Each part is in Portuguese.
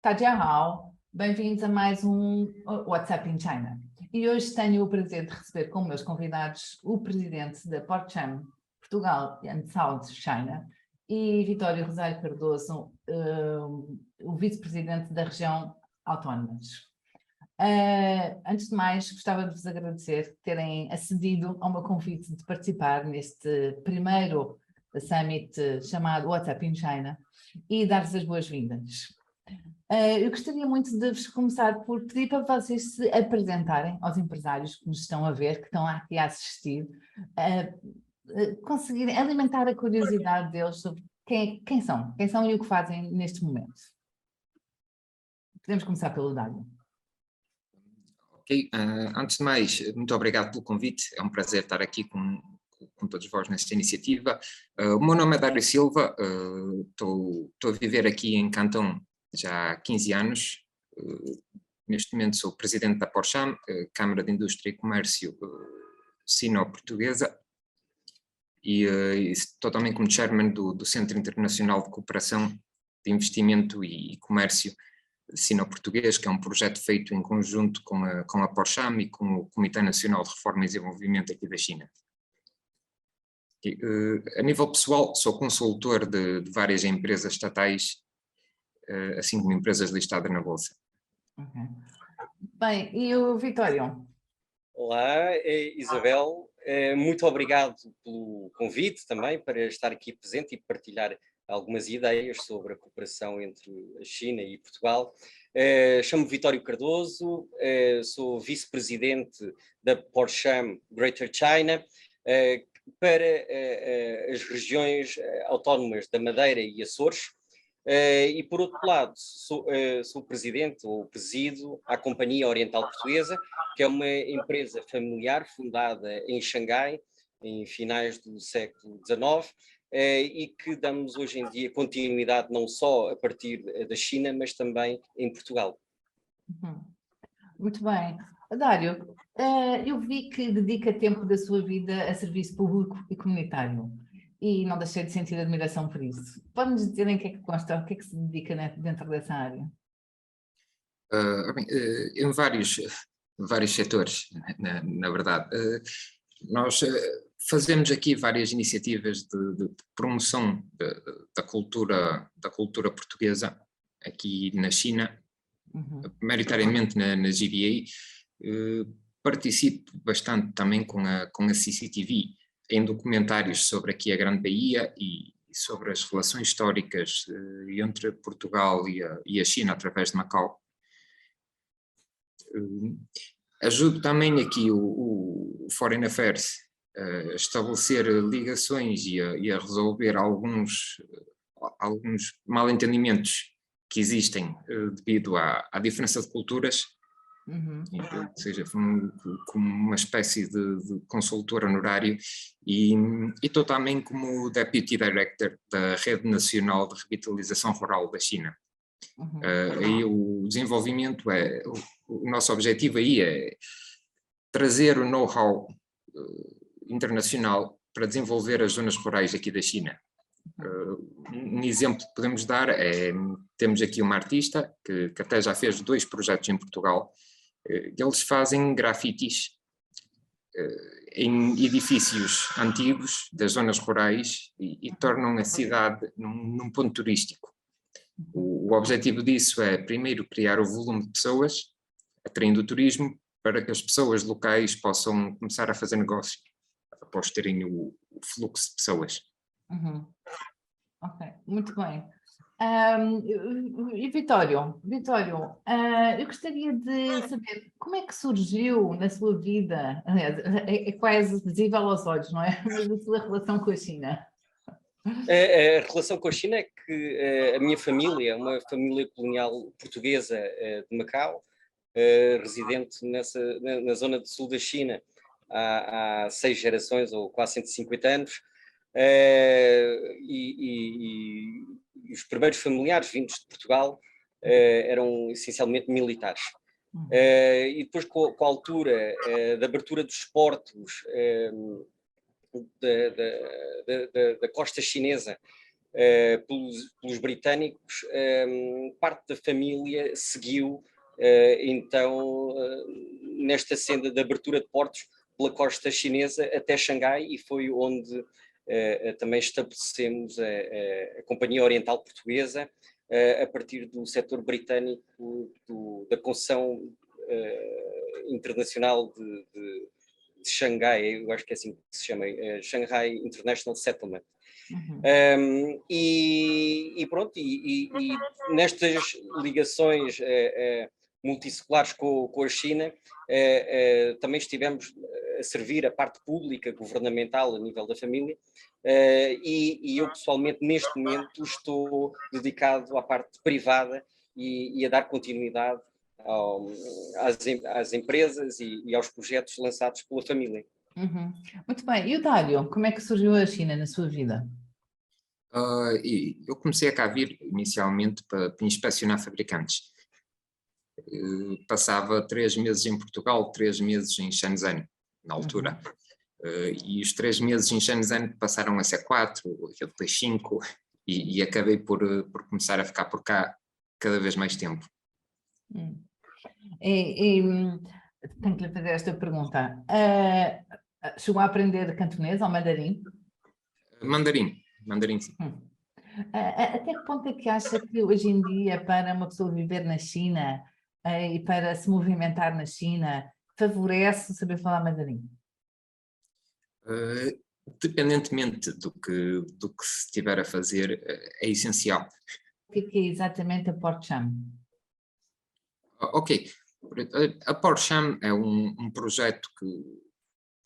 大家好, bem-vindos a mais um WhatsApp in China. E hoje tenho o prazer de receber como meus convidados o presidente da PortCham Portugal and South China e Vitório Rosário Cardoso, o vice-presidente da região Autónomas. Antes de mais, gostava de vos agradecer por terem acedido ao meu convite de participar neste primeiro summit chamado WhatsApp in China e dar-vos as boas-vindas. Eu gostaria muito de vos começar por pedir para vocês se apresentarem aos empresários que nos estão a ver, que estão aqui a assistir, conseguirem alimentar a curiosidade deles sobre quem são e o que fazem neste momento. Podemos começar pelo Dário. Ok, antes de mais, muito obrigado pelo convite, é um prazer estar aqui com todos vós nesta iniciativa. O meu nome é Dário Silva, estou a viver aqui em Cantão já há 15 anos, neste momento sou presidente da PortCham, Câmara de Indústria e Comércio Sino-Portuguesa, e estou também como chairman do Centro Internacional de Cooperação de Investimento e Comércio Sino-Português, que é um projeto feito em conjunto com a PortCham e com o Comitê Nacional de Reforma e Desenvolvimento aqui da China. A nível pessoal, sou consultor de várias empresas estatais, assim como empresas listadas na Bolsa. Okay. Bem, e o Vitório? Olá, Isabel, muito obrigado pelo convite também para estar aqui presente e partilhar algumas ideias sobre a cooperação entre a China e Portugal. Chamo-me Vitório Cardoso, sou vice-presidente da PortCham Greater China, para as regiões autónomas da Madeira e Açores. E por outro lado, sou presidente ou presido à Companhia Oriental Portuguesa, que é uma empresa familiar fundada em Xangai, em finais do século XIX, e que damos hoje em dia continuidade não só a partir da China, mas também em Portugal. Muito bem. Dário, eu vi que dedica tempo da sua vida a serviço público e comunitário. E não deixei de sentir admiração por isso. Pode-nos dizer em que é que consta, o que é que se dedica dentro dessa área? Em vários setores, na verdade. Nós fazemos aqui várias iniciativas de promoção da cultura portuguesa aqui na China, maioritariamente na GBA. Participo bastante também com a CCTV, em documentários sobre aqui a Grande Baía e sobre as relações históricas entre Portugal e a China através de Macau. Ajudo também aqui o Foreign Affairs a estabelecer ligações e a resolver alguns mal-entendimentos que existem devido à diferença de culturas. Ou seja, como uma espécie de consultor honorário, e estou também como Deputy Director da Rede Nacional de Revitalização Rural da China. Aí o desenvolvimento o nosso objetivo aí é trazer o know-how internacional para desenvolver as zonas rurais aqui da China. Um exemplo que podemos dar temos aqui uma artista que até já fez 2 projetos em Portugal. Eles fazem grafites em edifícios antigos das zonas rurais e tornam a cidade num ponto turístico. O objetivo disso é, primeiro, criar o volume de pessoas, atraindo o turismo, para que as pessoas locais possam começar a fazer negócio, após terem o fluxo de pessoas. Ok, muito bem. E Vitório, eu gostaria de saber como é que surgiu na sua vida, aliás, é quase visível aos olhos, não é? Mas a sua relação com a China. A relação com a China é que a minha família é uma família colonial portuguesa de Macau, residente na zona do sul da China há 6 gerações ou quase 150 anos. E os primeiros familiares vindos de Portugal eram essencialmente militares. E depois com a altura da abertura dos portos da costa chinesa pelos britânicos, parte da família seguiu então nesta senda de abertura de portos pela costa chinesa até Xangai, e foi onde também estabelecemos a Companhia Oriental Portuguesa, a partir do setor britânico da concessão internacional de Xangai, eu acho que é assim que se chama, Shanghai International Settlement. E pronto, e nestas ligações multisseculares com a China, também estivemos a servir a parte pública, governamental, a nível da família, e eu pessoalmente neste momento estou dedicado à parte privada e a dar continuidade às empresas e aos projetos lançados pela família. Muito bem, e o Dário, como é que surgiu a China na sua vida? E eu comecei a cá vir inicialmente para inspecionar fabricantes. Passava 3 meses em Portugal, 3 meses em Shenzhen, na altura. E os 3 meses em Shenzhen passaram a ser 4, depois 5, e acabei por começar a ficar por cá cada vez mais tempo. Tenho que lhe fazer esta pergunta. Chegou a aprender cantonês ou mandarim? Mandarim, sim. Até que ponto é que acha que hoje em dia, para uma pessoa viver na China e para se movimentar na China, favorece saber falar mandarim? Dependentemente do que se estiver a fazer, é essencial. O que é exatamente a PortCham? Ok, a PortCham é um projeto que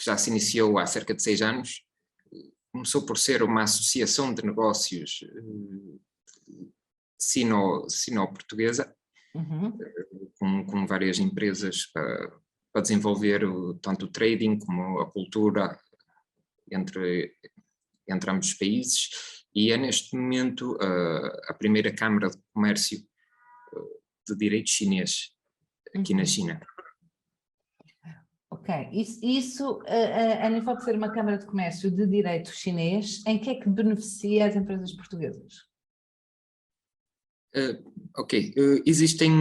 já se iniciou há cerca de 6 anos. Começou por ser uma associação de negócios sino-portuguesa, com várias empresas para desenvolver tanto o trading como a cultura entre ambos os países, e é neste momento a primeira Câmara de Comércio de Direito Chinês aqui na China. Ok, isso a nível de ser uma Câmara de Comércio de Direito Chinês, em que é que beneficia as empresas portuguesas? Existem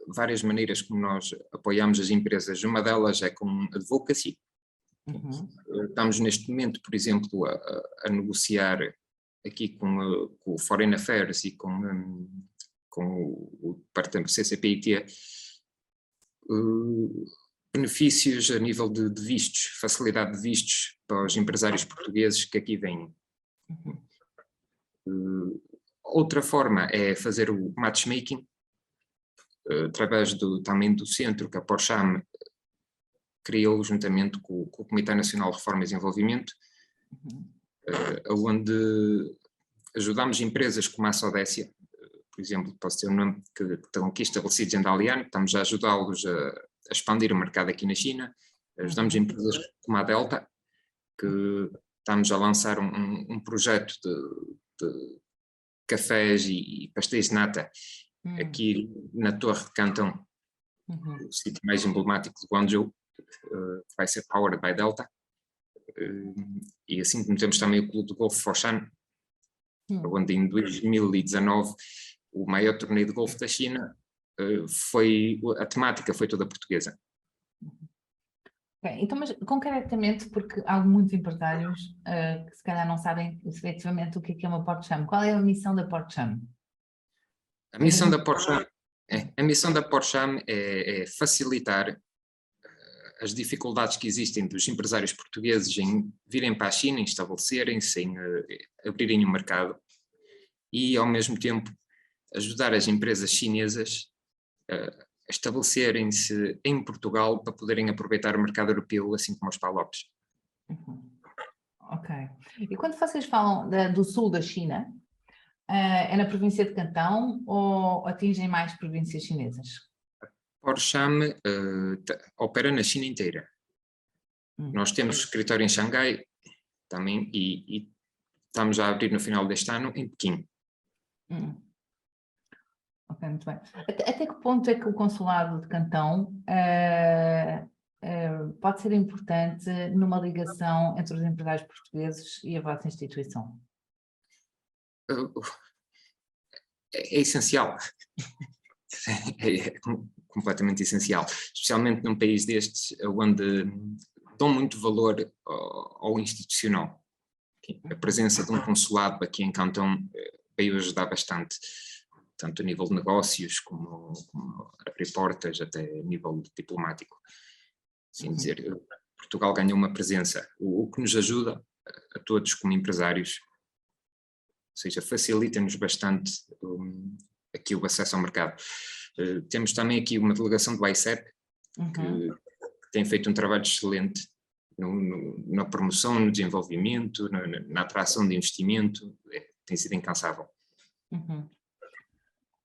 várias maneiras como nós apoiamos as empresas. Uma delas é com advocacy. Estamos neste momento, por exemplo, a negociar aqui com o Foreign Affairs e com o departamento CCPIT benefícios a nível de vistos, facilidade de vistos para os empresários portugueses que aqui vêm. Outra forma é fazer o matchmaking, através também do centro que a PortCham criou juntamente com o Comitê Nacional de Reforma e Desenvolvimento, onde ajudamos empresas como a Sodécia, por exemplo, posso ter um nome, que estão aqui estabelecidos em Dalian, estamos a ajudá-los a expandir o mercado aqui na China. Ajudamos empresas como a Delta, que estamos a lançar um projeto de cafés e pastéis de nata aqui na Torre de Cantão, o sítio mais emblemático de Guangzhou, que vai ser powered by Delta. E assim como temos também o Clube de Golfe Foshan, onde em 2019 o maior torneio de golfe da China, a temática foi toda portuguesa. Okay, então, mas concretamente, porque há muitos empresários que se calhar não sabem efetivamente o que é uma PortCham. Qual é a missão da PortCham? A missão da PortCham é facilitar as dificuldades que existem dos empresários portugueses em virem para a China, em estabelecerem-se, em abrirem o mercado, e ao mesmo tempo ajudar as empresas chinesas a estabelecerem-se em Portugal para poderem aproveitar o mercado europeu, assim como os PALOPs. Ok. E quando vocês falam do sul da China, é na província de Cantão ou atingem mais províncias chinesas? PortCham opera na China inteira. Nós temos escritório em Xangai também e estamos a abrir no final deste ano em Pequim. Ok, muito bem. Até que ponto é que o consulado de Cantão pode ser importante numa ligação entre os empresários portugueses e a vossa instituição? é essencial. É completamente essencial, especialmente num país destes, onde dão muito valor ao institucional. A presença de um consulado aqui em Cantão veio ajudar bastante, tanto a nível de negócios, como abrir portas, até a nível diplomático. Assim dizer, Portugal ganhou uma presença, o que nos ajuda a todos como empresários, ou seja, facilita-nos bastante aqui o acesso ao mercado. Temos também aqui uma delegação do ICEP, que tem feito um trabalho excelente na promoção, no desenvolvimento, na atração de investimento, tem sido incansável.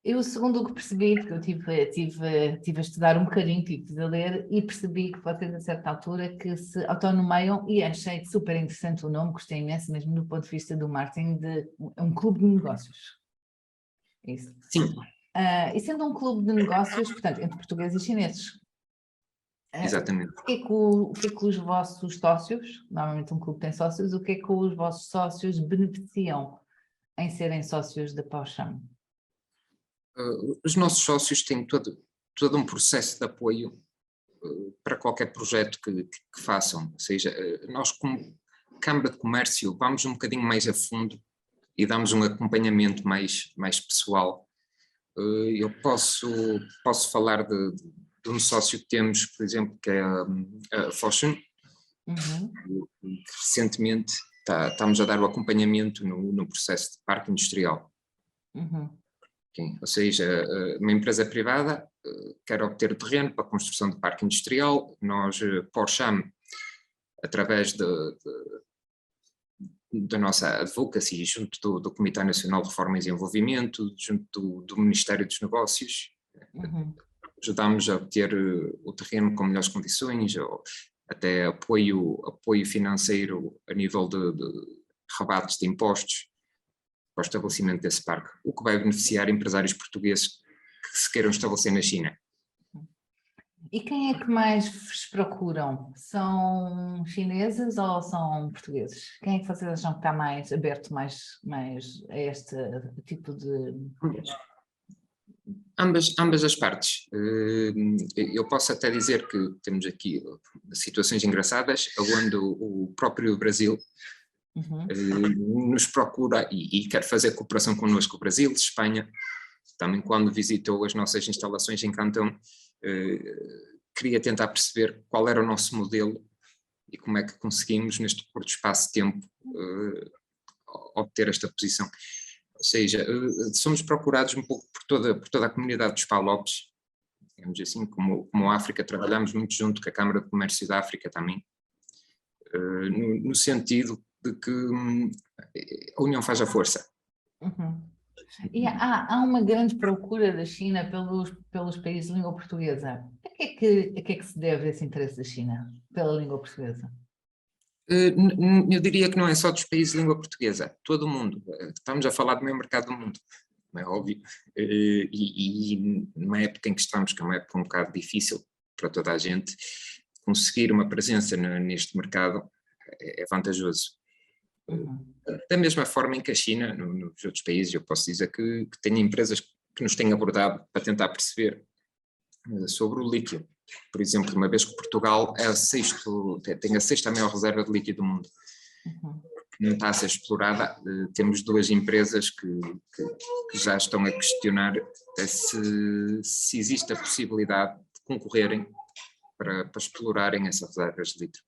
Eu, segundo o que percebi, porque eu tive a estudar um bocadinho, tive a ler, e percebi que vocês, a certa altura, que se autonomeiam, e achei super interessante o nome, gostei imenso, mesmo do ponto de vista do marketing, de um clube de negócios. Isso. Sim. E sendo um clube de negócios, portanto, entre portugueses e chineses. Exatamente. O que é que os vossos sócios, normalmente um clube tem sócios, o que é que os vossos sócios beneficiam em serem sócios da PowerCham? Os nossos sócios têm todo um processo de apoio para qualquer projeto que façam, ou seja, nós como Câmara de Comércio vamos um bocadinho mais a fundo e damos um acompanhamento mais pessoal. Eu posso falar de um sócio que temos, por exemplo, que é a Fortune, que recentemente estamos a dar o acompanhamento no processo de parque industrial. Ou seja, uma empresa privada quer obter o terreno para a construção de parque industrial, nós, PowerCham, através da nossa advocacy, junto do Comitê Nacional de Reforma e Desenvolvimento, junto do Ministério dos Negócios, ajudamos a obter o terreno com melhores condições, ou até apoio financeiro a nível de rebates de impostos para o estabelecimento desse parque, o que vai beneficiar empresários portugueses que se queiram estabelecer na China. E quem é que mais vos procuram? São chineses ou são portugueses? Quem é que vocês acham que está mais aberto mais a este tipo de... Ambas as partes. Eu posso até dizer que temos aqui situações engraçadas, onde o próprio Brasil nos procura e quer fazer cooperação connosco, o Brasil, Espanha, também quando visitou as nossas instalações em Cantão, queria tentar perceber qual era o nosso modelo e como é que conseguimos, neste curto espaço de tempo, obter esta posição. Ou seja, somos procurados um pouco por toda a comunidade dos PALOPs, digamos assim, como a África, trabalhamos muito junto com a Câmara de Comércio da África também, no sentido de que a união faz a força. E há uma grande procura da China pelos países de língua portuguesa. A que é que se deve esse interesse da China pela língua portuguesa? Eu diria que não é só dos países de língua portuguesa, todo o mundo. Estamos a falar do mesmo mercado do mundo, não é óbvio. E numa época em que estamos, que é uma época um bocado difícil para toda a gente, conseguir uma presença neste mercado é vantajoso. Da mesma forma em que a China, nos outros países, eu posso dizer que tem empresas que nos têm abordado para tentar perceber sobre o líquido. Por exemplo, uma vez que Portugal tem a sexta maior reserva de líquido do mundo, não está a ser explorada, temos duas empresas que já estão a questionar se existe a possibilidade de concorrerem para explorarem essas reservas de litro.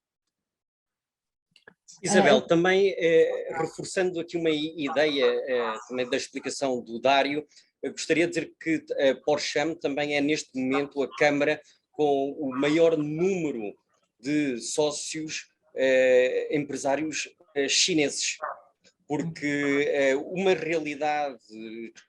Isabel, também reforçando aqui uma ideia também da explicação do Dário, eu gostaria de dizer que a PowerCham também é neste momento a Câmara com o maior número de sócios empresários chineses, porque uma realidade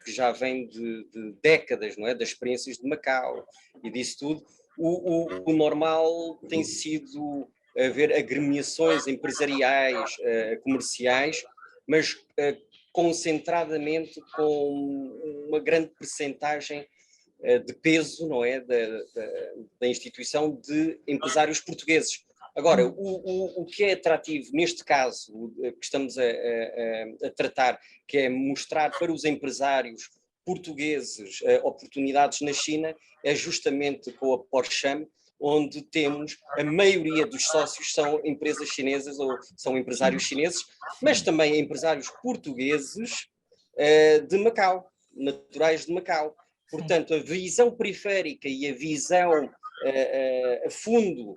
que já vem de décadas, não é? Das experiências de Macau e disso tudo, o normal tem sido haver agremiações empresariais, comerciais, mas concentradamente com uma grande percentagem de peso, não é, da instituição de empresários portugueses. Agora, o que é atrativo neste caso que estamos a tratar, que é mostrar para os empresários portugueses oportunidades na China, é justamente com a Porcham, onde temos a maioria dos sócios são empresas chinesas ou são empresários chineses, mas também empresários portugueses de Macau, naturais de Macau. Portanto, a visão periférica e a visão a fundo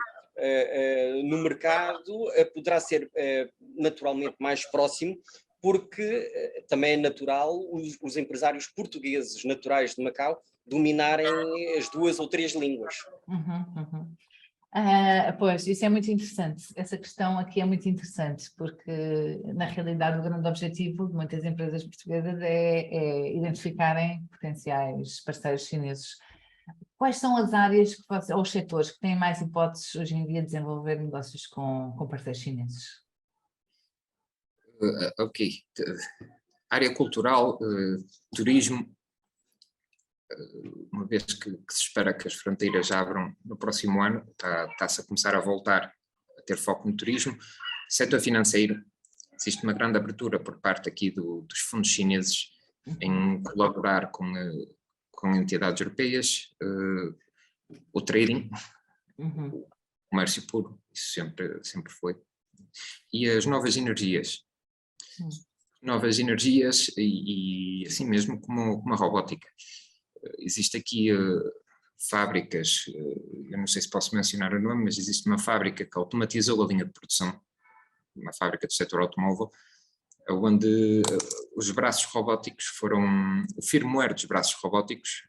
no mercado poderá ser naturalmente mais próximo, porque também é natural os empresários portugueses naturais de Macau dominarem as 2 ou 3 línguas. Pois, isso é muito interessante. Essa questão aqui é muito interessante, porque na realidade o grande objetivo de muitas empresas portuguesas é identificarem potenciais parceiros chineses. Quais são as áreas ou os setores que têm mais hipóteses hoje em dia de desenvolver negócios com parceiros chineses? Ok. Área cultural, turismo, uma vez que se espera que as fronteiras abram no próximo ano, está-se a começar a voltar a ter foco no turismo. Setor financeiro, existe uma grande abertura por parte aqui dos fundos chineses em colaborar com entidades europeias, o trading, o comércio puro, isso sempre foi. E as novas energias. Novas energias e assim mesmo como a robótica. Existe aqui fábricas, eu não sei se posso mencionar o nome, mas existe uma fábrica que automatizou a linha de produção, uma fábrica do setor automóvel, onde os braços robóticos o firmware dos braços robóticos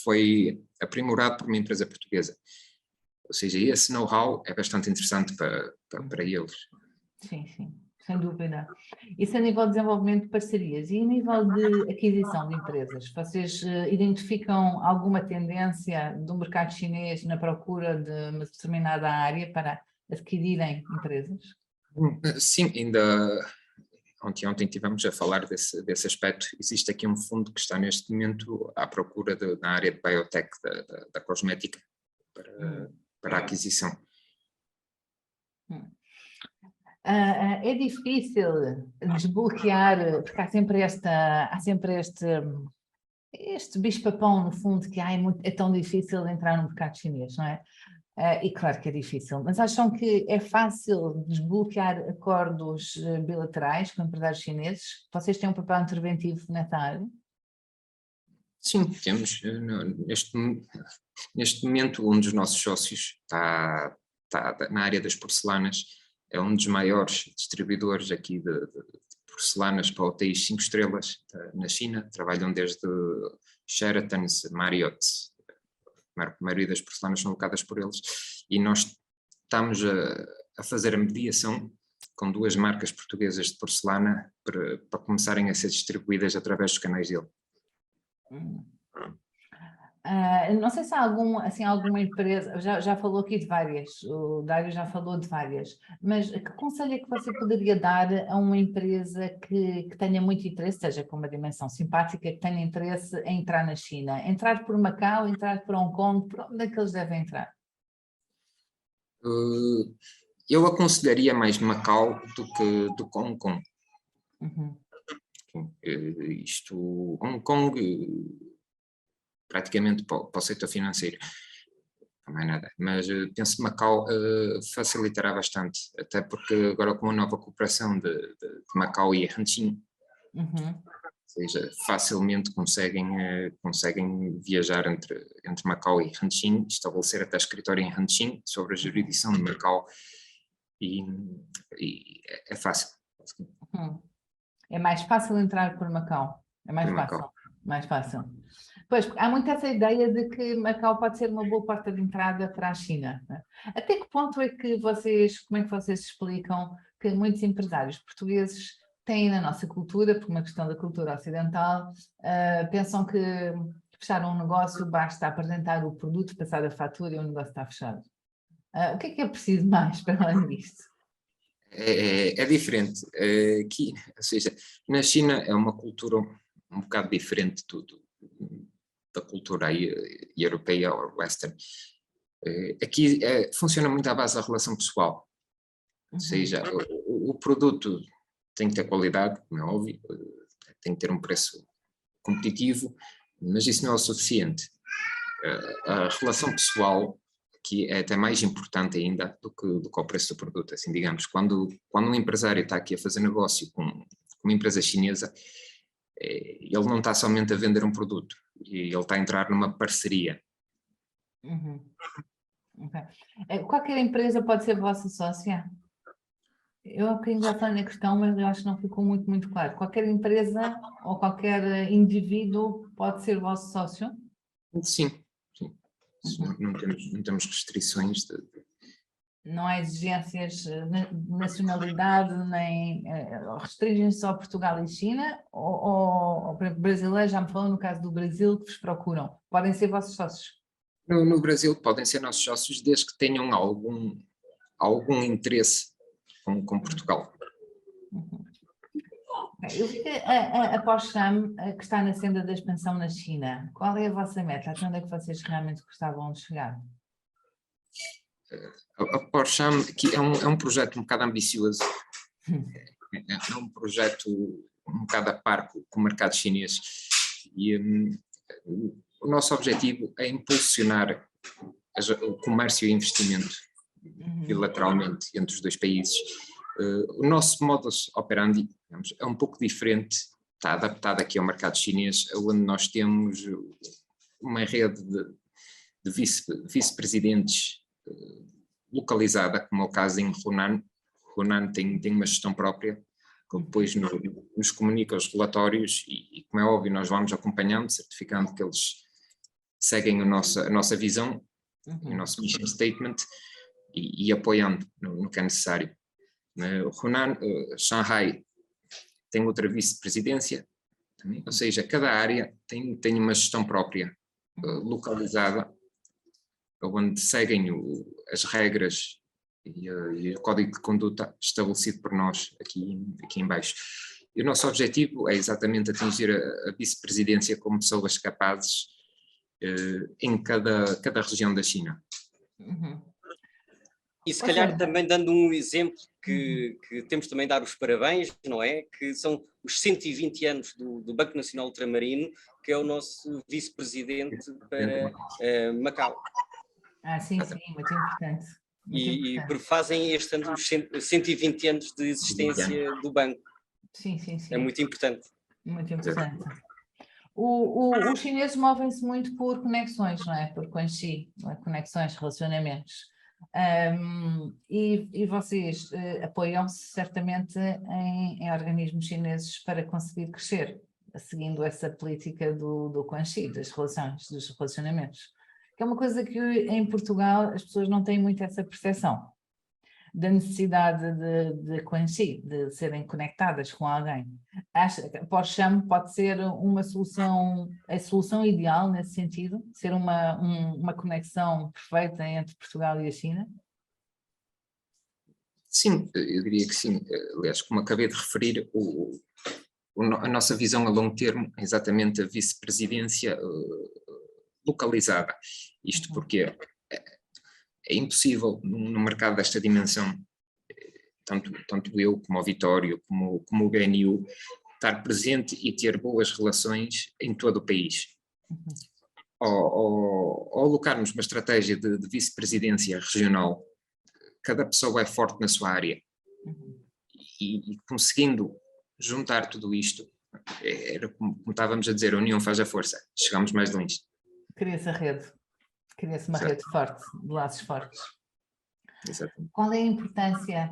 foi aprimorado por uma empresa portuguesa. Ou seja, esse know-how é bastante interessante para eles. Sim, sem dúvida. Isso a nível de desenvolvimento de parcerias. E a nível de aquisição de empresas, vocês identificam alguma tendência do mercado chinês na procura de uma determinada área para adquirirem empresas? Sim, ainda ontem estivemos a falar desse aspecto. Existe aqui um fundo que está neste momento à procura na área de biotech, da cosmética, para a aquisição. É difícil desbloquear, porque há sempre este bicho-papão no fundo que é tão difícil entrar no mercado chinês, não é? E claro que é difícil, mas acham que é fácil desbloquear acordos bilaterais com empresários chineses? Vocês têm um papel interventivo nessa área? Sim, temos. Neste momento, um dos nossos sócios está na área das porcelanas, é um dos maiores distribuidores aqui de porcelanas para hotéis 5 estrelas na China, trabalham desde Sheraton's, Marriott, a maioria das porcelanas são alocadas por eles, e nós estamos a fazer a mediação com 2 marcas portuguesas de porcelana para começarem a ser distribuídas através dos canais dele. Não sei se há alguma empresa, já falou aqui de várias, o Dário já falou de várias, mas que conselho é que você poderia dar a uma empresa que tenha muito interesse, seja com uma dimensão simpática, que tenha interesse em entrar na China? Entrar por Macau, entrar por Hong Kong, por onde é que eles devem entrar? Eu aconselharia mais Macau do que Hong Kong. Hong Kong praticamente para o setor financeiro, não é nada, mas penso que Macau facilitará bastante, até porque agora com a nova cooperação de Macau e Hengqin, ou seja, facilmente conseguem viajar entre Macau e Hengqin, estabelecer até escritório em Hengqin sobre a jurisdição de Macau, e é fácil. É mais fácil entrar por Macau, é mais fácil. Pois, há muito essa ideia de que Macau pode ser uma boa porta de entrada para a China, né? Até que ponto como é que vocês explicam que muitos empresários portugueses têm na nossa cultura, por uma questão da cultura ocidental, pensam que fechar um negócio basta apresentar o produto, passar a fatura e o negócio está fechado? O que é preciso mais para além disto? É diferente. Aqui, ou seja, na China é uma cultura um bocado diferente da cultura europeia ou western. Aqui funciona muito à base da relação pessoal, ou seja, o produto tem que ter qualidade, como é óbvio, tem que ter um preço competitivo, mas isso não é o suficiente. A relação pessoal, que é até mais importante ainda do que o preço do produto, assim, digamos, quando um empresário está aqui a fazer negócio com uma empresa chinesa, ele não está somente a vender um produto, ele está a entrar numa parceria. Okay. Qualquer empresa pode ser vossa sócia? Eu há bocadinho já falei na questão, mas eu acho que não ficou muito claro. Qualquer empresa ou qualquer indivíduo pode ser vosso sócio? Sim. Não temos restrições. Não há exigências de nacionalidade, nem restringem-se só a Portugal e China? Ou por exemplo, brasileiros, já me falou no caso do Brasil, que vos procuram. Podem ser vossos sócios? No Brasil podem ser nossos sócios desde que tenham algum interesse com Portugal. Eu vi que a Porcham, que está na senda da expansão na China, qual é a vossa meta? Até onde é que vocês realmente gostavam de chegar? A Porcham aqui é um projeto um bocado ambicioso, é um projeto um bocado a par com o mercado chinês, e o nosso objetivo é impulsionar o comércio e investimento bilateralmente entre os dois países. O nosso modus operandi, digamos, é um pouco diferente, está adaptado aqui ao mercado chinês, onde nós temos uma rede de vice-presidentes localizada, como é o caso em Hunan. Hunan tem uma gestão própria, que depois nos comunica os relatórios e, como é óbvio, nós vamos acompanhando, certificando que eles seguem a nossa visão, o nosso mission statement e apoiando no que é necessário. Hunan, Shanghai tem outra vice-presidência, ou seja, cada área tem uma gestão própria, localizada, onde seguem as regras e o código de conduta estabelecido por nós aqui em baixo. E o nosso objetivo é exatamente atingir a vice-presidência com pessoas capazes em cada região da China. E se calhar também dando um exemplo que temos também de dar os parabéns, não é? Que são os 120 anos do Banco Nacional Ultramarino, que é o nosso vice-presidente para Macau. Sim, muito importante. Porque fazem este ano os 120 anos de existência do banco. Sim. É muito importante. Muito importante. Os chineses movem-se muito por conexões, não é? Por Guanxi, conexões, relacionamentos. E vocês apoiam-se certamente em organismos chineses para conseguir crescer, seguindo essa política do Guanxi, das relações, dos relacionamentos. Que é uma coisa que em Portugal as pessoas não têm muito essa percepção da necessidade de Guanxi, de serem conectadas com alguém. Acha que a Porcham pode ser uma solução, a solução ideal nesse sentido? Ser uma conexão perfeita entre Portugal e a China? Sim, eu diria que sim. Aliás, como acabei de referir, a nossa visão a longo termo é exatamente a vice-presidência localizada. Isto porque é impossível no mercado desta dimensão, tanto eu como o Vitório, como o BNU, estar presente e ter boas relações em todo o país. Ao alocarmos uma estratégia de vice-presidência regional, cada pessoa é forte na sua área e conseguindo juntar tudo isto, era como estávamos a dizer, a união faz a força, chegamos mais longe. Cria-se a rede, cria-se uma rede forte, de laços fortes. Exatamente. Qual é a importância,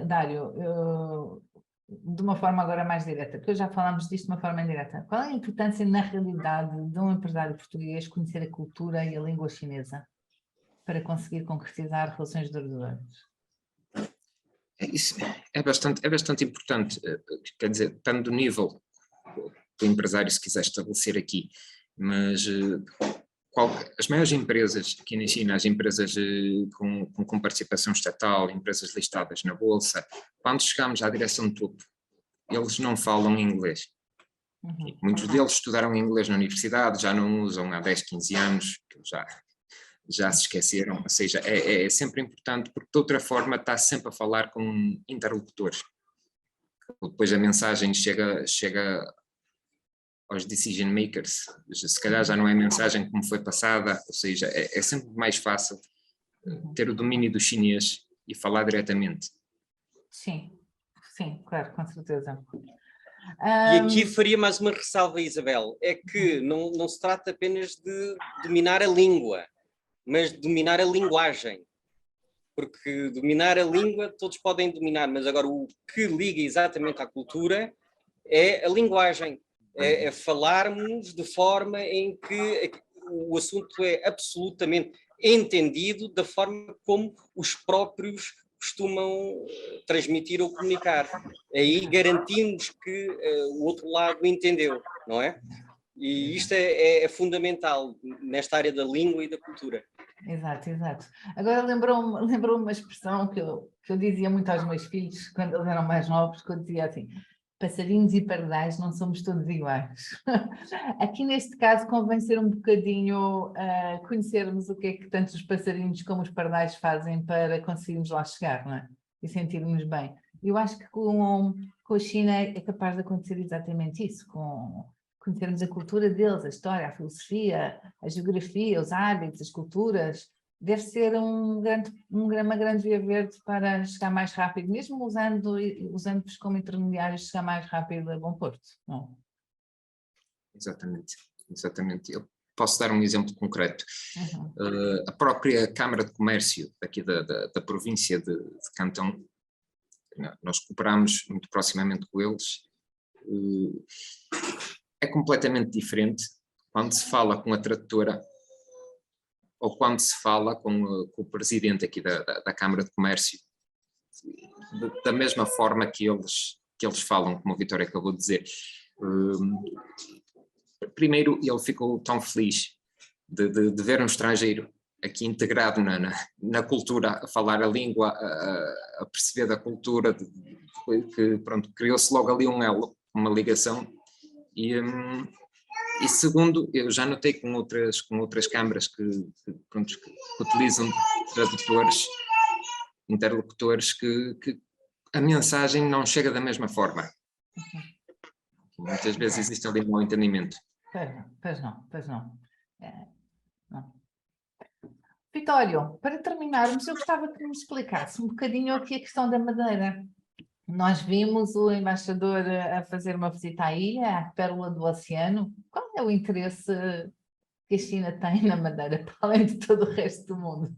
Dário, de uma forma agora mais direta, porque já falámos disto de uma forma indireta, qual é a importância na realidade de um empresário português conhecer a cultura e a língua chinesa para conseguir concretizar relações duradouras? Isso é bastante importante, quer dizer, tanto do nível do empresário se quiser estabelecer aqui, mas as maiores empresas aqui na China, as empresas com participação estatal, empresas listadas na bolsa, quando chegamos à direção de topo, eles não falam inglês. Muitos deles estudaram inglês na universidade, já não usam há 10, 15 anos, já já se esqueceram, ou seja, é sempre importante, porque de outra forma está sempre a falar com interlocutores. Depois a mensagem chega aos decision makers, se calhar já não é a mensagem como foi passada, ou seja, é sempre mais fácil ter o domínio do chinês e falar diretamente. Sim, sim, claro, com certeza. E aqui faria mais uma ressalva, Isabel, é que não se trata apenas de dominar a língua, mas de dominar a linguagem. Porque dominar a língua todos podem dominar, mas agora o que liga exatamente à cultura é a linguagem. É falarmos de forma em que o assunto é absolutamente entendido da forma como os próprios costumam transmitir ou comunicar. Aí garantimos que o outro lado entendeu, não é? E isto é fundamental nesta área da língua e da cultura. Exato, exato. Agora lembrou-me uma expressão que eu dizia muito aos meus filhos, quando eles eram mais novos, que eu dizia assim: passarinhos e pardais não somos todos iguais. Aqui neste caso convém ser um bocadinho conhecermos o que é que tanto os passarinhos como os pardais fazem para conseguirmos lá chegar, não é? E sentirmos bem. Eu acho que com a China é capaz de acontecer exatamente isso, conhecermos a cultura deles, a história, a filosofia, a geografia, os hábitos, as culturas. Deve ser uma grande via verde para chegar mais rápido, mesmo usando-os como intermediários, chegar mais rápido a bom porto. Não? Exatamente, exatamente. Eu posso dar um exemplo concreto. A própria Câmara de Comércio aqui da província de Cantão, nós cooperamos muito proximamente com eles, é completamente diferente quando se fala com a tradutora ou quando se fala com o presidente aqui da Câmara de Comércio, da mesma forma que eles falam, como a Vitória acabou de dizer. Primeiro, ele ficou tão feliz de ver um estrangeiro aqui integrado na cultura, a falar a língua, a perceber da cultura, que pronto, criou-se logo ali um elo, uma ligação. E segundo, eu já notei com outras câmaras que utilizam tradutores, interlocutores, que a mensagem não chega da mesma forma. Muitas vezes existe ali um mau entendimento. Pois não. Não. Vitório, para terminarmos, eu gostava que me explicasse um bocadinho aqui a questão da Madeira. Nós vimos o embaixador a fazer uma visita à ilha, à pérola do oceano. Qual é o interesse que a China tem na Madeira, para além de todo o resto do mundo?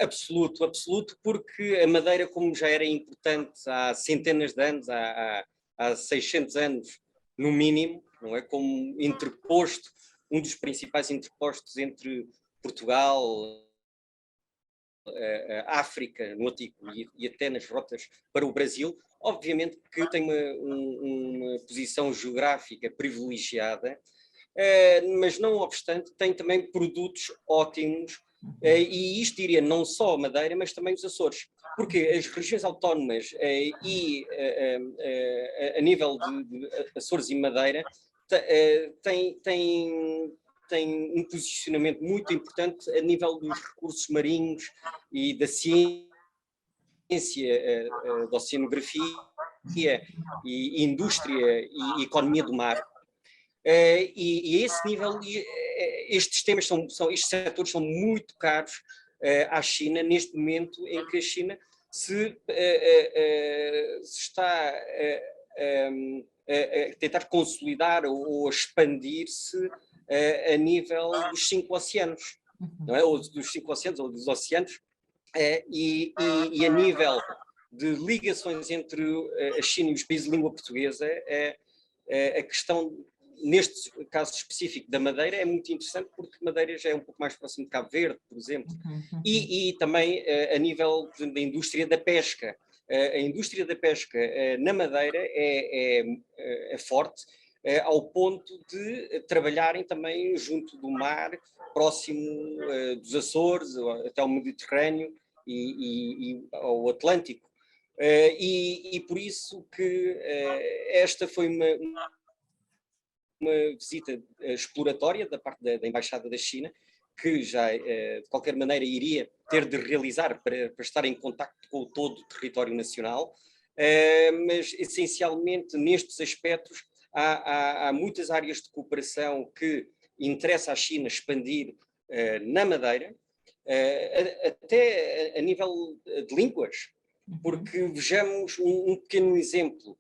Absoluto, porque a Madeira, como já era importante há centenas de anos, há 600 anos no mínimo, não é? Como interposto, um dos principais interpostos entre Portugal, a África, no Atlântico e até nas rotas para o Brasil, obviamente que tem uma posição geográfica privilegiada, mas não obstante tem também produtos ótimos, e isto diria não só a Madeira, mas também os Açores, porque as regiões autónomas e a nível de Açores e Madeira tem um posicionamento muito importante a nível dos recursos marinhos e da ciência, da oceanografia e indústria e economia do mar. E a esse nível, estes temas estes setores são muito caros à China, neste momento em que a China se está a tentar consolidar ou a expandir-se a nível dos 5 oceanos, não é? Ou dos 5 oceanos, ou dos oceanos, e a nível de ligações entre a China e os países de língua portuguesa, a questão, neste caso específico da Madeira, é muito interessante, porque Madeira já é um pouco mais próximo de Cabo Verde, por exemplo, e também a nível da indústria da pesca. A indústria da pesca na Madeira é forte, ao ponto de trabalharem também junto do mar, próximo dos Açores, até ao Mediterrâneo e ao Atlântico. E por isso que esta foi uma visita exploratória da parte da Embaixada da China, que já, de qualquer maneira, iria ter de realizar para estar em contacto com todo o território nacional, mas, essencialmente, nestes aspectos, há muitas áreas de cooperação que interessa à China expandir na Madeira, até a nível de línguas, porque vejamos um pequeno exemplo.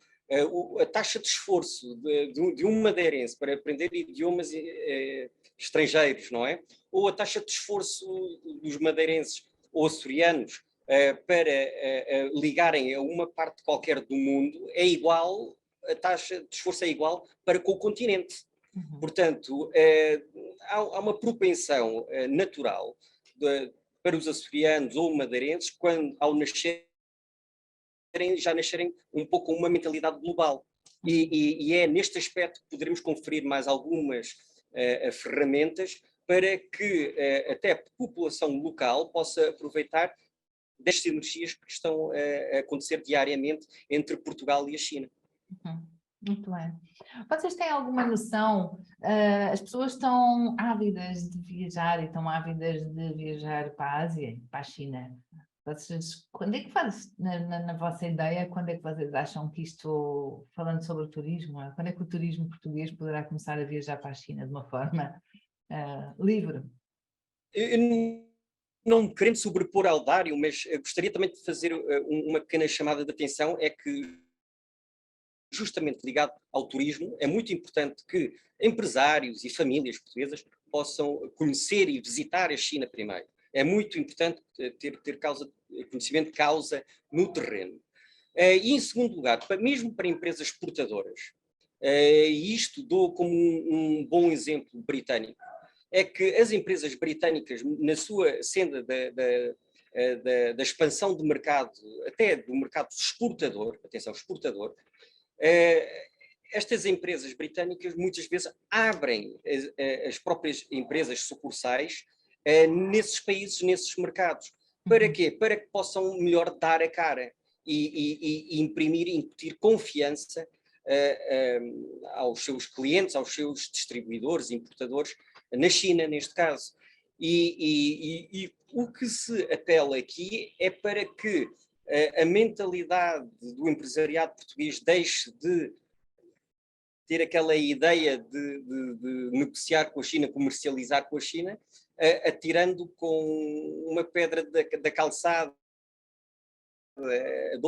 A taxa de esforço de um madeirense para aprender idiomas estrangeiros, não é? Ou a taxa de esforço dos madeirenses ou açorianos para ligarem a uma parte qualquer do mundo é igual, a taxa de esforço é igual para com o continente. Portanto, há uma propensão natural para os açorianos ou madeirenses, quando ao nascerem, já nascerem um pouco com uma mentalidade global. E é neste aspecto que poderemos conferir mais algumas ferramentas para que até a população local possa aproveitar das sinergias que estão a acontecer diariamente entre Portugal e a China. Muito bem. Vocês têm alguma noção? As pessoas estão ávidas de viajar e estão ávidas de viajar para a Ásia e para a China. Vocês, quando é que na vossa ideia, quando é que vocês acham que isto, falando sobre o turismo, quando é que o turismo português poderá começar a viajar para a China de uma forma livre? Eu não querendo sobrepor ao Dário, mas gostaria também de fazer uma pequena chamada de atenção, é que justamente ligado ao turismo, é muito importante que empresários e famílias portuguesas possam conhecer e visitar a China primeiro. É muito importante ter conhecimento de causa no terreno. E em segundo lugar, mesmo para empresas exportadoras, e isto dou como um bom exemplo britânico, é que as empresas britânicas, na sua senda da expansão de mercado, até do mercado exportador, atenção, exportador, estas empresas britânicas muitas vezes abrem as próprias empresas sucursais nesses países, nesses mercados. Para quê? Para que possam melhor dar a cara e imprimir e incutir confiança aos seus clientes, aos seus distribuidores, importadores, na China, neste caso. E o que se apela aqui é para que a mentalidade do empresariado português deixe de ter aquela ideia de negociar com a China, comercializar com a China, atirando com uma pedra da calçada a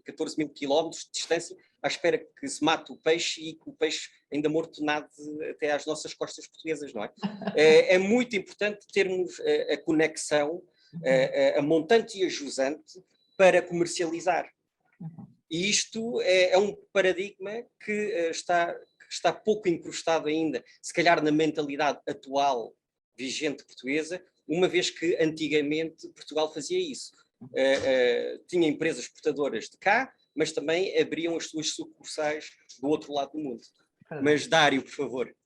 14 mil quilómetros de distância, à espera que se mate o peixe e que o peixe ainda morto nade até às nossas costas portuguesas, não é? É muito importante termos a conexão, a montante e a jusante, para comercializar. E isto é um paradigma que está pouco incrustado ainda, se calhar na mentalidade atual vigente portuguesa, uma vez que antigamente Portugal fazia isso. Tinha empresas exportadoras de cá, mas também abriam as suas sucursais do outro lado do mundo. Mas Dário, por favor.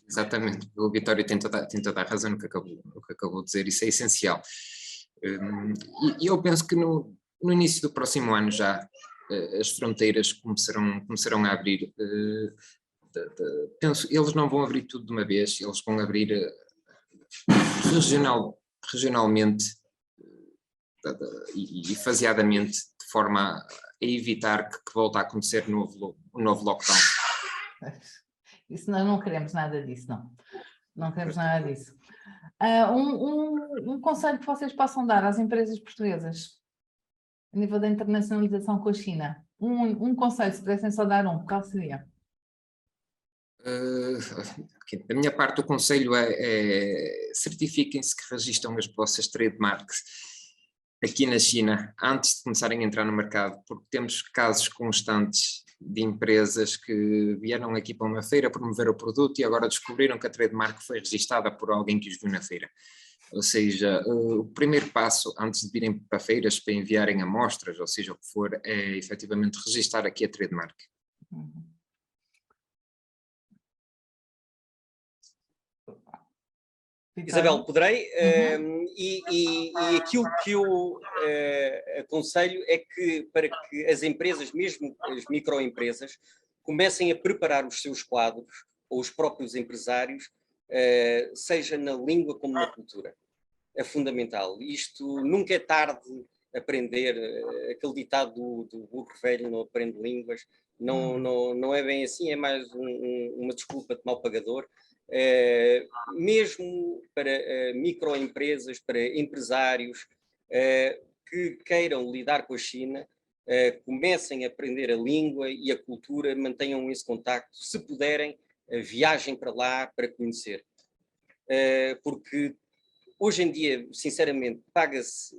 Exatamente, o Vitório tem toda a razão no que acabou de dizer, isso é essencial. E eu penso que no início do próximo ano já as fronteiras começarão a abrir. Penso, eles não vão abrir tudo de uma vez, eles vão abrir regionalmente e faseadamente, de forma a evitar que volte a acontecer um novo lockdown. Isso nós não queremos nada disso, não. Não queremos nada disso. Um conselho que vocês possam dar às empresas portuguesas a nível da internacionalização com a China. Um conselho, se pudessem só dar qual seria? Da minha parte, o conselho é certifiquem-se que registram as vossas trademarks aqui na China antes de começarem a entrar no mercado, porque temos casos constantes de empresas que vieram aqui para uma feira promover o produto e agora descobriram que a trademark foi registada por alguém que os viu na feira. Ou seja, o primeiro passo antes de virem para feiras, para enviarem amostras, ou seja, o que for, é efetivamente registar aqui a trademark. Isabel, poderei? E aquilo que eu aconselho é que, para que as empresas, mesmo as microempresas, comecem a preparar os seus quadros, ou os próprios empresários, seja na língua como na cultura. É fundamental. Isto nunca é tarde aprender. Aquele ditado do burro velho não aprende línguas. Não é bem assim, é mais uma desculpa de mau pagador. Mesmo para microempresas, para empresários que queiram lidar com a China, comecem a aprender a língua e a cultura, mantenham esse contacto, se puderem, viajem para lá para conhecer. Porque hoje em dia, sinceramente, paga-se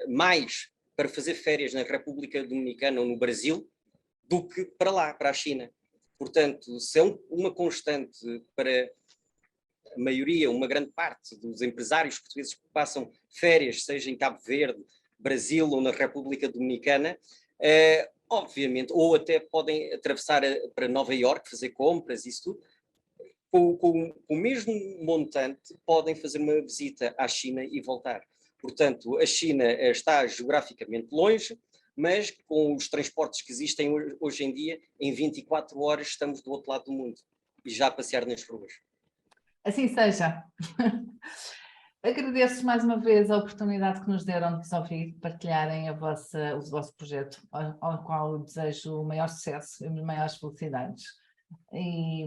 mais para fazer férias na República Dominicana ou no Brasil do que para lá, para a China. Portanto, se é uma constante para a maioria, uma grande parte dos empresários portugueses que passam férias, seja em Cabo Verde, Brasil ou na República Dominicana, obviamente, ou até podem atravessar para Nova Iorque, fazer compras, isso tudo, com o mesmo montante podem fazer uma visita à China e voltar. Portanto, a China está geograficamente longe, mas com os transportes que existem hoje em dia, em 24 horas estamos do outro lado do mundo e já a passear nas ruas. Assim seja. Agradeço mais uma vez a oportunidade que nos deram de vos ouvir, partilharem o vosso projeto, ao qual desejo o maior sucesso e as maiores felicidades. E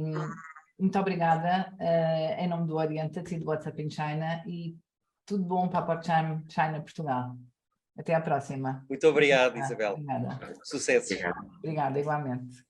muito obrigada em nome do Orienta-te e do WhatsApp in China, e tudo bom para a PortCham China Portugal. Até à próxima. Muito obrigado, Isabel. Obrigada. Sucesso. Obrigado. Obrigada, igualmente.